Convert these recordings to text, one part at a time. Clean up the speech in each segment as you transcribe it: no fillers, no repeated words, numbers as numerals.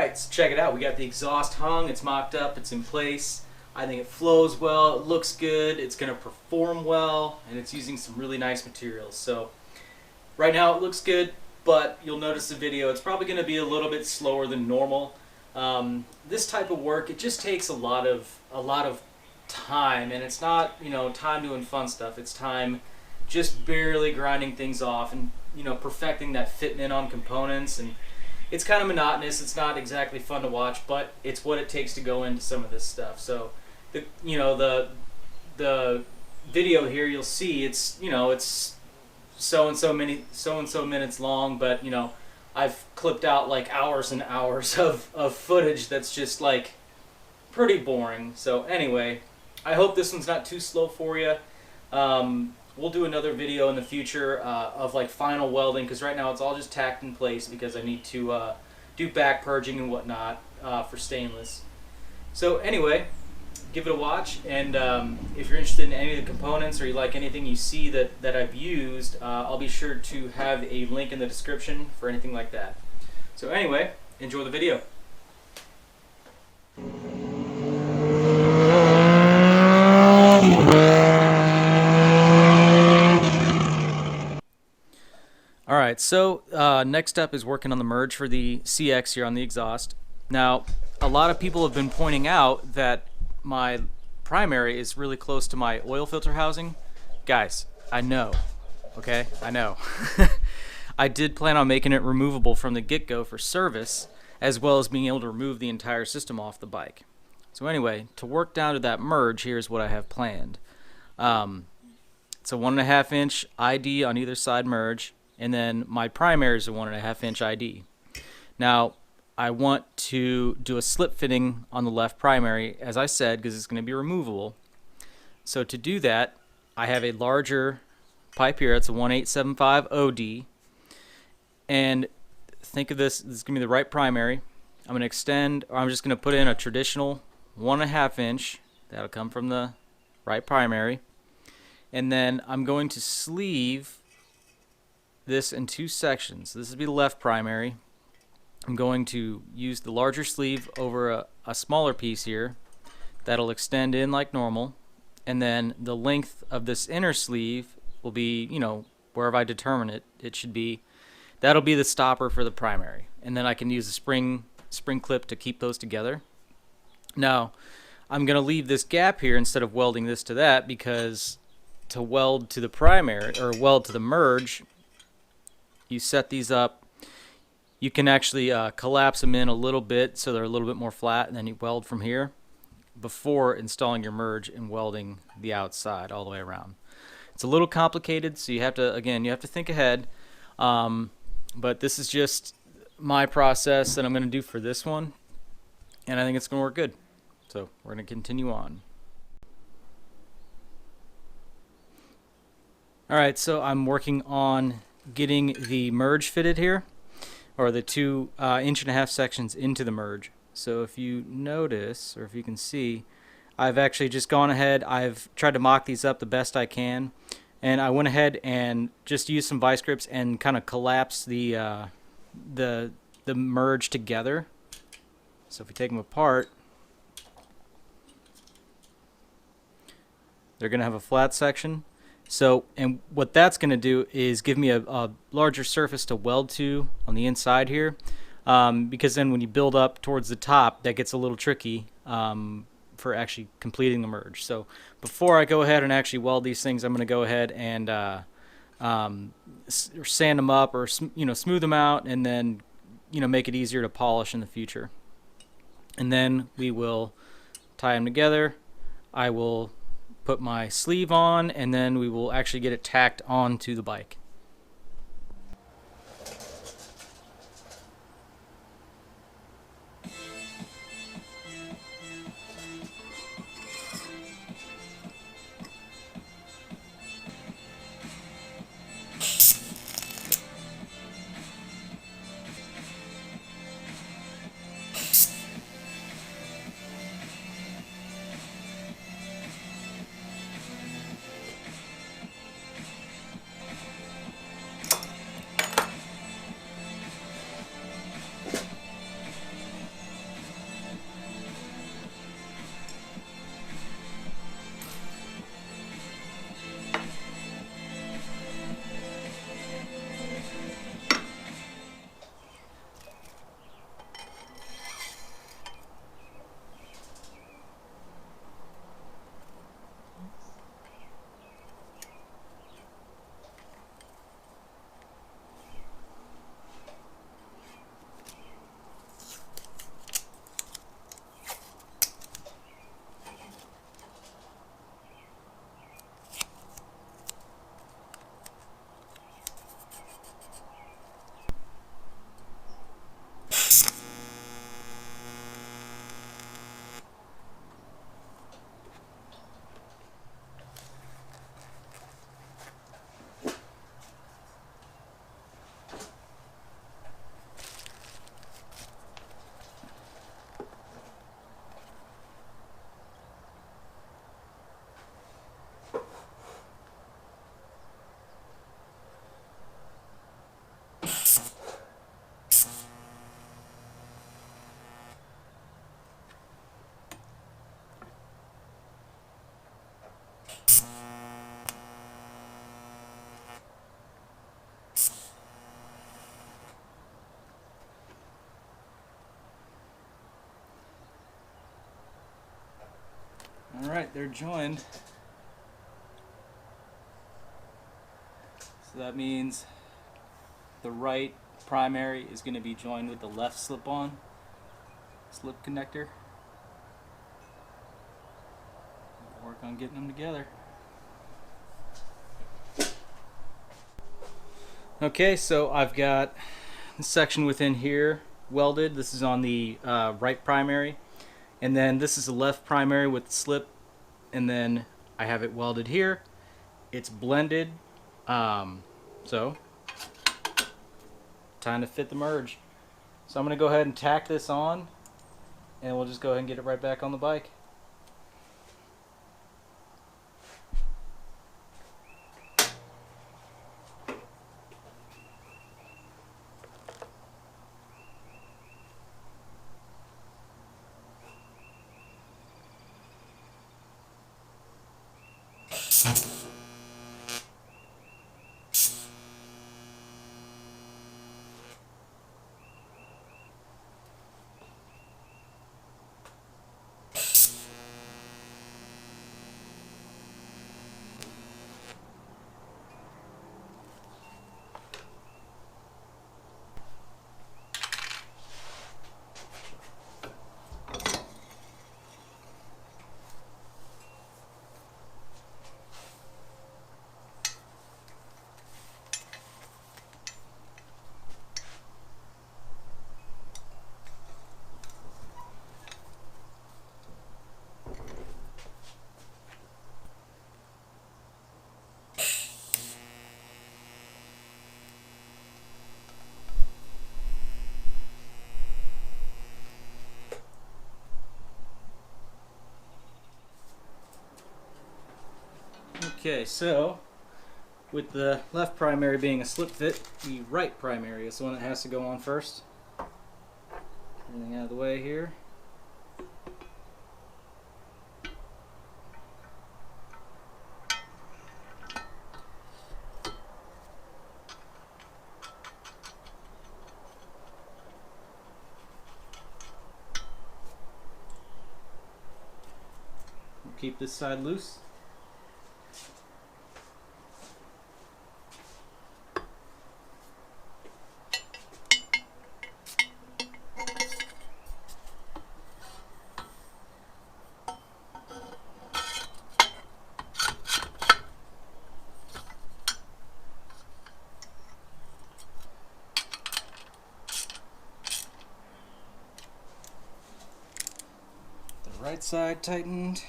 Alright, so check it out. We got the exhaust hung, it's mocked up, it's in place. I think it flows well, it looks good, it's going to perform well, and it's using some really nice materials. So right now it looks good, but you'll notice the video, it's probably going to be a little bit slower than normal. This type of work, it just takes a lot of time, and it's not, you know, time doing fun stuff. It's time just barely grinding things off and, you know, perfecting that fitment on components. And it's kind of monotonous. It's not exactly fun to watch, but it's what it takes to go into some of this stuff. So the video here, you'll see it's, you know, it's so and so minutes long, but, you know, I've clipped out like hours and hours of footage that's just like pretty boring. So anyway, I hope this one's not too slow for you. We'll do another video in the future of like final welding, because right now it's all just tacked in place because I need to do back purging and whatnot for stainless. So anyway, give it a watch, and if you're interested in any of the components or you like anything you see that I've used, I'll be sure to have a link in the description for anything like that. So anyway, enjoy the video. Alright, so next up is working on the merge for the CX here on the exhaust. Now, a lot of people have been pointing out that my primary is really close to my oil filter housing. Guys, I know, okay? I know. I did plan on making it removable from the get-go for service, as well as being able to remove the entire system off the bike. So anyway, to work down to that merge, here's what I have planned. It's a 1.5 inch ID on either side merge, and then my primary is a 1.5 inch ID. Now, I want to do a slip fitting on the left primary, as I said, because it's going to be removable. So to do that, I have a larger pipe here. It's a 1875 OD. And think of this is going to be the right primary. I'm going to extend, or I'm just going to put in a traditional 1.5 inch. That'll come from the right primary. And then I'm going to sleeve this in two sections. This will be the left primary. I'm going to use the larger sleeve over a smaller piece here. That'll extend in like normal. And then the length of this inner sleeve will be, you know, wherever I determine it should be. That'll be the stopper for the primary. And then I can use a spring clip to keep those together. Now, I'm going to leave this gap here instead of welding this to that, because to weld to the primary, or weld to the merge, you set these up. You can actually collapse them in a little bit so they're a little bit more flat, and then you weld from here before installing your merge and welding the outside all the way around. It's a little complicated, so you have to, again, you have to think ahead. But this is just my process that I'm going to do for this one, and I think it's going to work good. So we're going to continue on. Alright, so I'm working on getting the merge fitted here, or the 2.5 inch sections into the merge. So if you notice, or if you can see, I've actually just gone ahead, I've tried to mock these up the best I can, and I went ahead and just used some vice grips and kind of collapsed the merge together. So if you take them apart, they're going to have a flat section. So, and what that's going to do is give me a larger surface to weld to on the inside here, because then when you build up towards the top, that gets a little tricky for actually completing the merge. So before I go ahead and actually weld these things, I'm going to go ahead and sand them up, or smooth them out, and then make it easier to polish in the future. And then we will tie them together. I will put my sleeve on, and then we will actually get it tacked onto the bike. Alright, they're joined. So that means the right primary is going to be joined with the left slip connector. We'll work on getting them together. Okay, so I've got the section within here welded. This is on the right primary, and then this is the left primary with the slip, and then I have it welded here. It's blended, so time to fit the merge. So I'm going to go ahead and tack this on, and we'll just go ahead and get it right back on the bike. Okay, so with the left primary being a slip fit, the right primary is the one that has to go on first. Everything out of the way here. We'll keep this side loose. Right side tightened.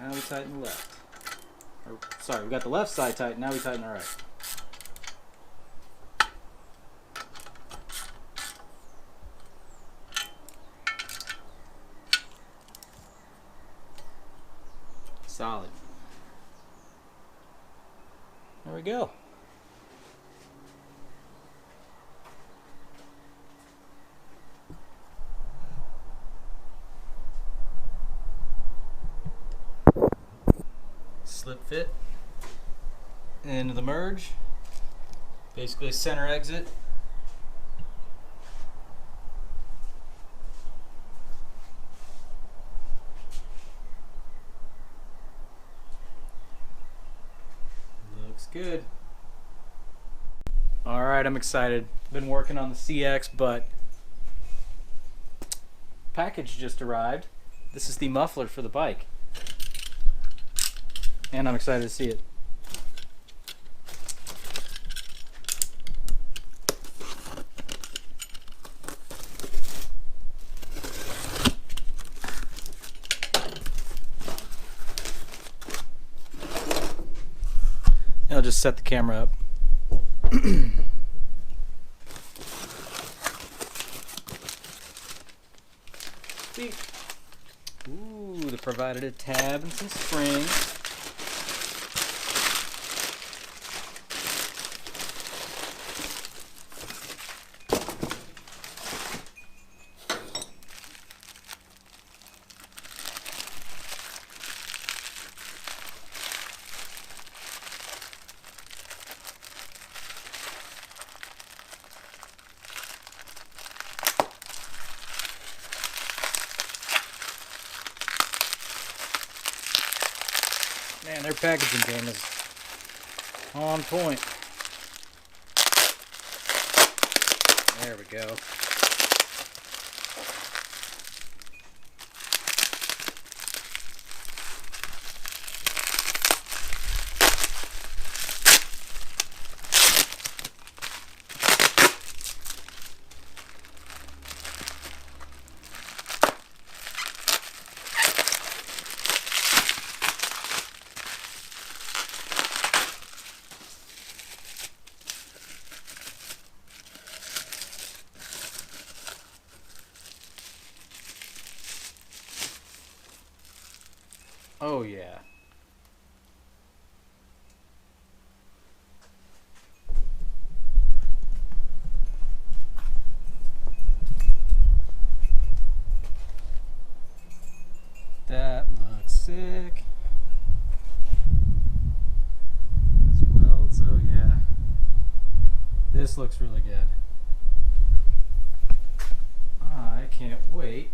Now we tighten the left. Or, sorry, we got the left side tight, now we tighten the right. Solid. There we go. Slip fit into the merge, basically a center exit. Looks good. Alright, I'm excited. Been working on the CX, but package just arrived. This is the muffler for the bike. And I'm excited to see it. I'll just set the camera up. Ooh, they provided a tab and some springs. Man, their packaging game is on point. There we go. Oh yeah. That looks sick. Those welds, oh yeah. This looks really good. I can't wait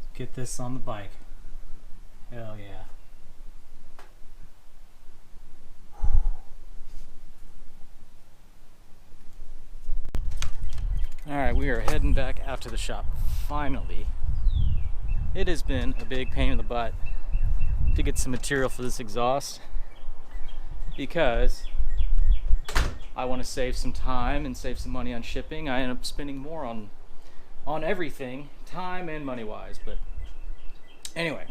to get this on the bike. Hell yeah. Alright, we are heading back out to the shop. Finally. It has been a big pain in the butt to get some material for this exhaust because I want to save some time and save some money on shipping. I end up spending more on everything, time and money wise, but anyway,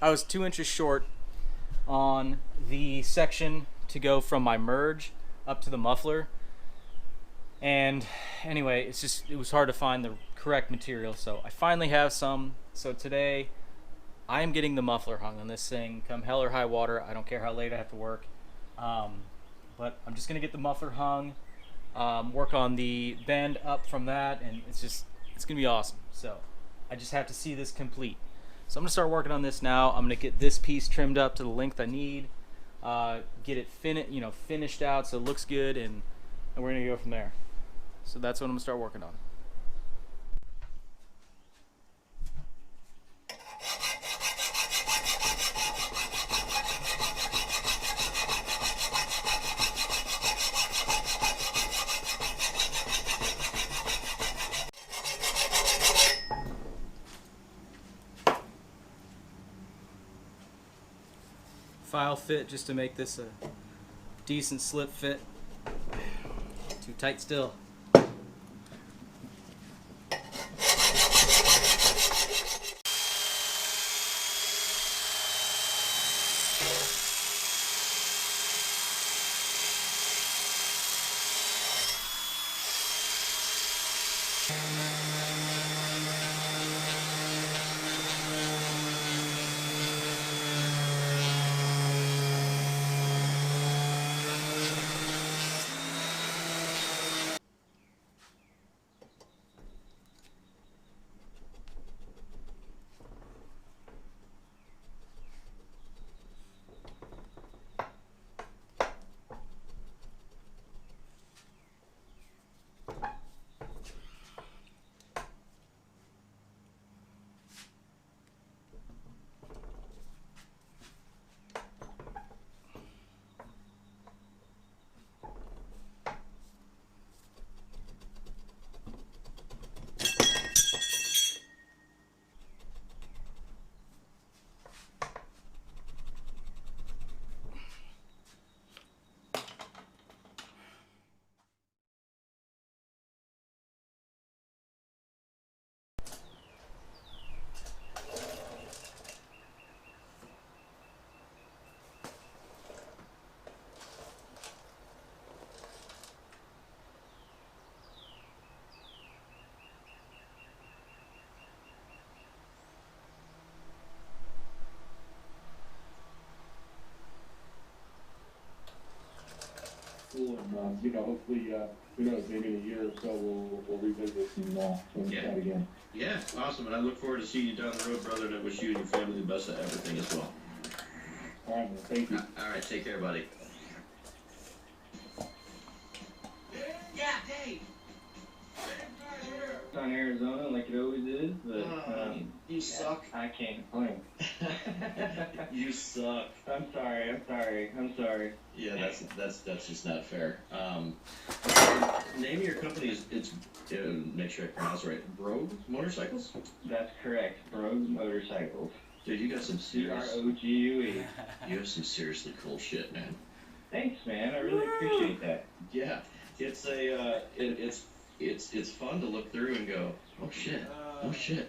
I was 2 inches short on the section to go from my merge up to the muffler. And anyway, it was hard to find the correct material, so I finally have some. So today I am getting the muffler hung on this thing come hell or high water. I don't care how late I have to work, but I'm just gonna get the muffler hung, work on the bend up from that, and it's gonna be awesome. So I just have to see this complete. So I'm gonna start working on this now. I'm gonna get this piece trimmed up to the length I need, get it finished out so it looks good, and we're gonna go from there. So that's what I'm gonna start working on. File fit just to make this a decent slip fit. Too tight still. Cool, and hopefully, who knows, maybe in a year or so we'll revisit this and chat again. Yeah, awesome, and I look forward to seeing you down the road, brother, and I wish you and your family the best of everything as well. All right, man, thank you. All right, take care, buddy. Yeah, Dave. On Arizona like it always is, but You suck. I can't complain. You suck. I'm sorry. Yeah, that's just not fair. Name of your company is make sure I pronounce it right. Brogue Motorcycles. That's correct. Brogue Motorcycles. Dude, you got some serious. Brogue. You have some seriously cool shit, man. Thanks, man. I really appreciate that. Yeah, it's a it's fun to look through and go, oh shit,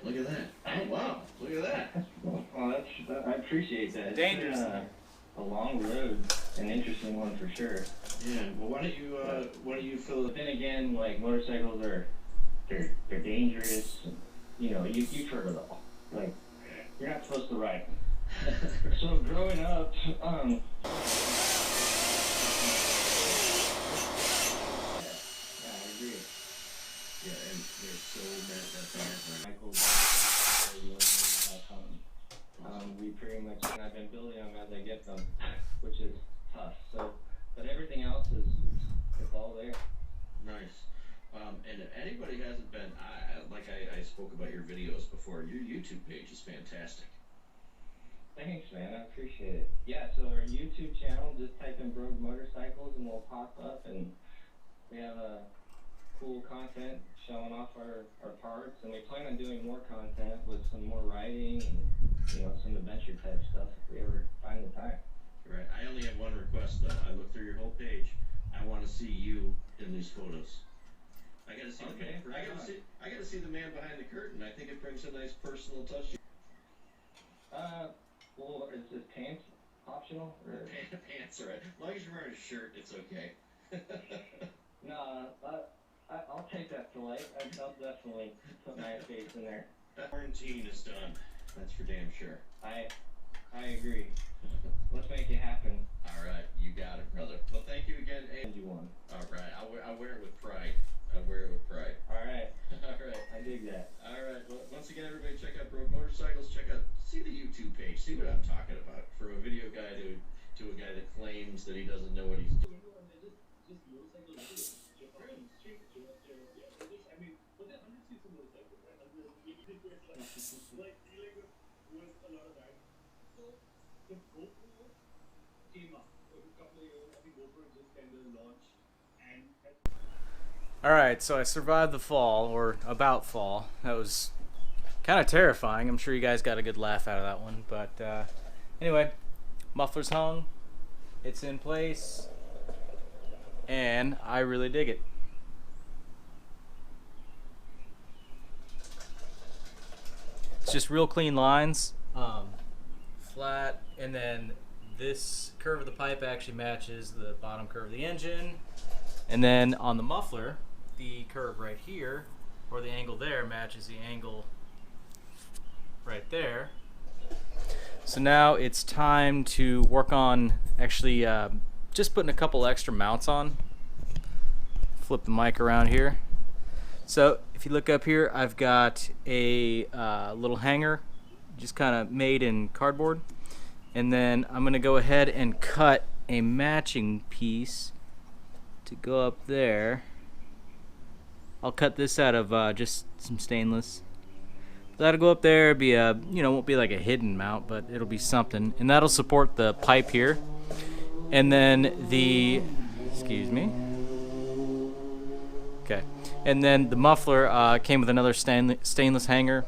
look at that. Oh wow, look at that. Well, I appreciate that. Dangerous. It's been, a long road, an interesting one for sure. Yeah. Well, why don't you fill But then again, like motorcycles they're dangerous. And, you've heard it all. Like you're not supposed to ride them. So growing up, yeah, I agree. Yeah, and there's so many that thing. Michael, we pretty much, and I've been building them as I get them, which is tough. So, but everything else it's all there. Nice. And if anybody hasn't been, I spoke about your videos before. Your YouTube page is fantastic. Thanks, man. I appreciate it. Yeah, so our YouTube channel, just type in Brogue Motorcycles and we'll pop up, and we have cool content showing off our parts, and we plan on doing more content with some more riding and some adventure type stuff if we ever find the time. Right. I only have one request though. I looked through your whole page. I want to see you in these photos. I gotta see I gotta see the man behind the curtain. I think it brings a nice personal touch. Well, is this pants optional or? Pants, right? As long as you're wearing a shirt, it's okay. No, I'll take that to light. I'll definitely put my face in there. Quarantine is done. That's for damn sure. I agree. Let's make it happen. All right, you got it, brother. Well, thank you again. And you won. All right, I'll wear it with pride. I'll wear it with pride. All right. All right. I dig that. All right. Well, once again, everybody, check out Brogue Motorcycles. See the YouTube page. See what I'm talking about. From a video guy to a guy that claims that he doesn't know what he's doing. Alright, so I survived the fall, or about fall. That was kind of terrifying. I'm sure you guys got a good laugh out of that one. But anyway, muffler's hung. It's in place. And I really dig it. It's just real clean lines. Flat. And then this curve of the pipe actually matches the bottom curve of the engine. And then on the muffler, the curve right here, or the angle there, matches the angle right there. So now it's time to work on actually just putting a couple extra mounts on. Flip the mic around here. So if you look up here, I've got a little hanger just kind of made in cardboard. And then I'm going to go ahead and cut a matching piece to go up there. I'll cut this out of just some stainless. That'll go up there. Be a, won't be like a hidden mount, but it'll be something, and that'll support the pipe here. And then the, excuse me. Okay. And then the muffler came with another stainless hanger,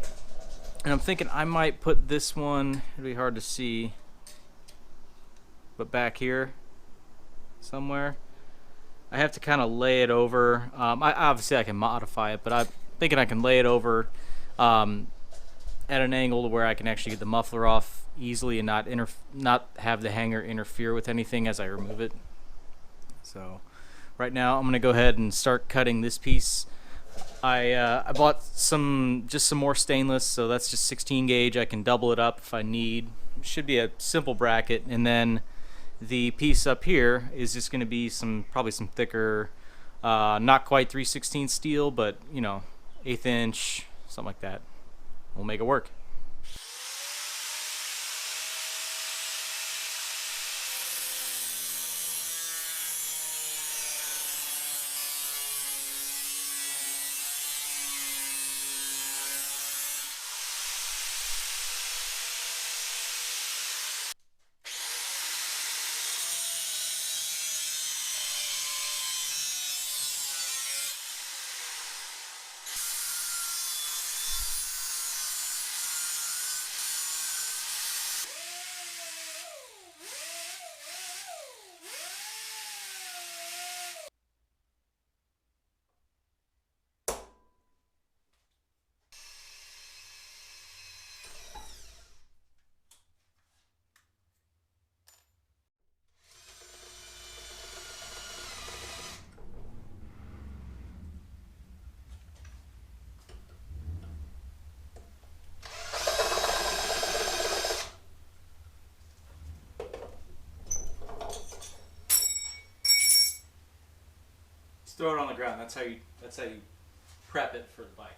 and I'm thinking I might put this one. It'll be hard to see, but back here somewhere. I have to kind of lay it over. Obviously I can modify it, but I'm thinking I can lay it over at an angle to where I can actually get the muffler off easily and not have the hanger interfere with anything as I remove it. So right now I'm gonna go ahead and start cutting this piece. I bought just some more stainless, so that's just 16 gauge. I can double it up if I need. It should be a simple bracket, and then the piece up here is just going to be probably some thicker, not quite 3/16 steel, but 1/8 inch, something like that. We'll make it work. Just throw it on the ground. That's how you prep it for the bike.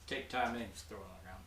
Take time and just throw it on the ground.